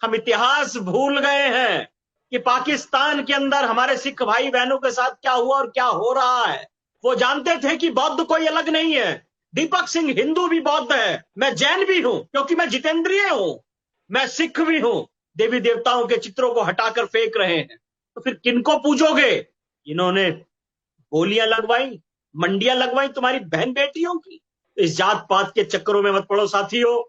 हम इतिहास भूल गए हैं कि पाकिस्तान के अंदर हमारे सिख भाई बहनों के साथ क्या हुआ और क्या हो रहा है। वो जानते थे कि बौद्ध कोई अलग नहीं है। दीपक सिंह हिंदू भी बौद्ध है, मैं जैन भी हूं क्योंकि मैं जितेंद्रिय हूं, मैं सिख भी हूं। देवी देवताओं के चित्रों को हटाकर फेंक रहे हैं, तो फिर किनको पूजोगे? इन्होंने गोलियां लगवाई, मंडियां लगवाई तुम्हारी बहन बेटियों की। इस जात पात के चक्करों में मत पड़ो साथियों।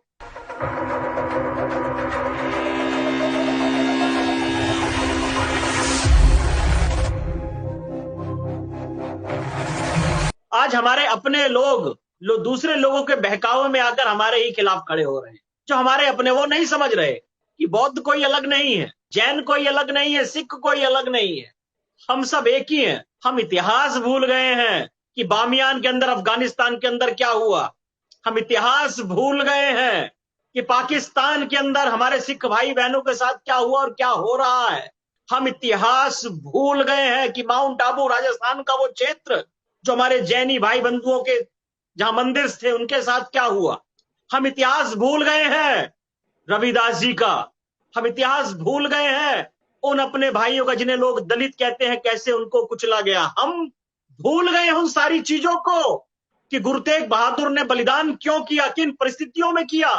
आज हमारे अपने लोग दूसरे लोगों के बहकावे में आकर हमारे ही खिलाफ खड़े हो रहे हैं। जो हमारे अपने, वो नहीं समझ रहे कि बौद्ध कोई अलग नहीं है, जैन कोई अलग नहीं है, सिख कोई अलग नहीं है, हम सब एक ही हैं। हम इतिहास भूल गए हैं कि बामियान के अंदर, अफगानिस्तान के अंदर क्या हुआ। हम इतिहास भूल गए हैं कि पाकिस्तान के अंदर हमारे सिख भाई बहनों के साथ क्या हुआ और क्या हो रहा है। हम इतिहास भूल गए हैं कि माउंट आबू राजस्थान का वो क्षेत्र जो हमारे जैनी भाई बंधुओं के जहां मंदिर थे, उनके साथ क्या हुआ। हम इतिहास भूल गए हैं रविदास जी का। हम इतिहास भूल गए हैं उन अपने भाइयों का जिन्हें लोग दलित कहते हैं, कैसे उनको कुचला गया। हम भूल गए उन सारी चीजों को कि गुरु तेग बहादुर ने बलिदान क्यों किया, किन परिस्थितियों में किया।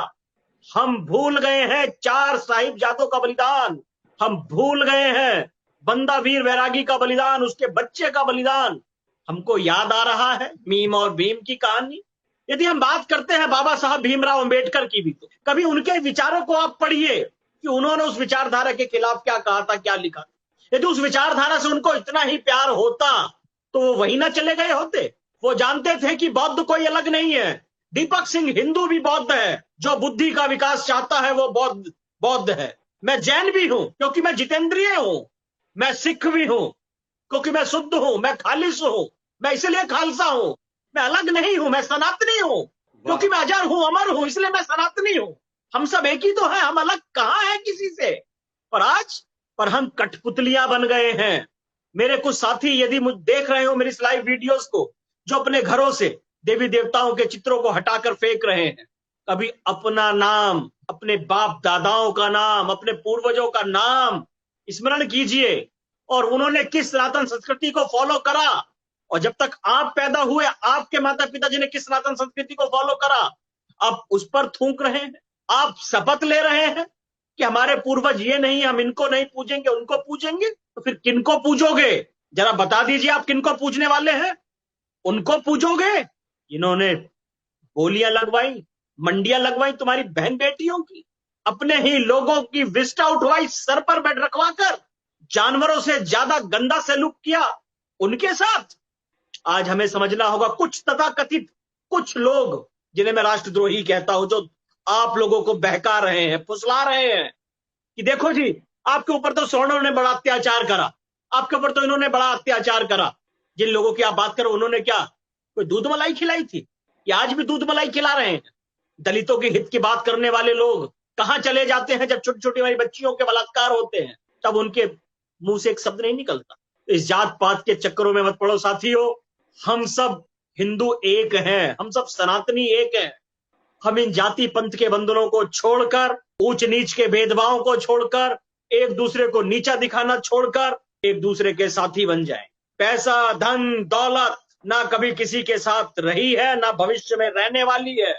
हम भूल गए हैं 4 साहिबजादों का बलिदान। हम भूल गए हैं बंदा वीर वैरागी का बलिदान, उसके बच्चे का बलिदान। हमको याद आ रहा है मीम और भीम की कहानी। यदि हम बात करते हैं बाबा साहब भीमराव अंबेडकर की भी, तो कभी उनके विचारों को आप पढ़िए कि उन्होंने उस विचारधारा के खिलाफ क्या कहा था, क्या लिखा। यदि उस विचारधारा से उनको इतना ही प्यार होता तो वो वहीं ना चले गए होते। वो जानते थे कि बौद्ध कोई अलग नहीं है। दीपक सिंह हिंदू भी बौद्ध है, जो बुद्धि का विकास चाहता है वो बौद्ध है। मैं जैन भी हूं क्योंकि मैं जितेंद्रिय हूं, मैं सिख भी हूं क्योंकि मैं शुद्ध हूं, मैं खालिश हूं, मैं इसलिए खालसा हूं। मैं अलग नहीं हूं, मैं सनातनी हूं क्योंकि मैं अजर हूं, अमर हूं, इसलिए मैं सनातनी हूं। हम सब एक ही तो है, हम अलग कहां है किसी से। और आज पर हम कठपुतलियां बन गए हैं। मेरे कुछ साथी यदि देख रहे हो मेरी इस लाइव वीडियोस को, जो अपने घरों से देवी देवताओं के चित्रों को हटाकर फेंक रहे हैं, कभी अपना नाम, अपने बाप दादाओं का नाम, अपने पूर्वजों का नाम स्मरण कीजिए और उन्होंने किस सनातन संस्कृति को फॉलो करा। और जब तक आप पैदा हुए, आपके माता पिताजी ने किस सनातन संस्कृति को फॉलो करा, आप उस पर थूक रहे हैं। आप शपथ ले रहे हैं कि हमारे पूर्वज ये नहीं, हम इनको नहीं पूजेंगे, उनको पूजेंगे। तो फिर किनको पूजोगे? जरा बता दीजिए आप किनको पूजने वाले हैं। उनको पूजोगे? इन्होंने गोलियां लगवाई, मंडियां लगवाई तुम्हारी बहन बेटियों की, अपने ही लोगों की विस्टा उठवाई, सर पर बेड रखवाकर जानवरों से ज्यादा गंदा सलूक किया उनके साथ। आज हमें समझना होगा, कुछ तथाकथित कुछ लोग जिन्हें मैं राष्ट्रद्रोही कहता हूं, जो आप लोगों को बहका रहे हैं, फुसला रहे हैं कि देखो जी, आपके ऊपर तो सवर्णों ने बड़ा अत्याचार करा, आपके ऊपर तो इन्होंने बड़ा अत्याचार करा। जिन लोगों की आप बात करो, उन्होंने क्या कोई दूध मलाई खिलाई थी? कि आज भी दूध मलाई खिला रहे हैं? दलितों के हित की बात करने वाले लोग कहां चले जाते हैं जब छोटी छोटी हमारी बच्चियों के बलात्कार होते हैं? तब उनके मुंह से एक शब्द नहीं निकलता। इस जात पात के चक्करों में मत पड़ो साथियों। हम सब हिंदू एक हैं, हम सब सनातनी एक हैं। हम इन जाति पंथ के बंधनों को छोड़कर, ऊंच नीच के भेदभाव को छोड़कर, एक दूसरे को नीचा दिखाना छोड़कर एक दूसरे के साथी बन जाएं। पैसा, धन, दौलत ना कभी किसी के साथ रही है, ना भविष्य में रहने वाली है।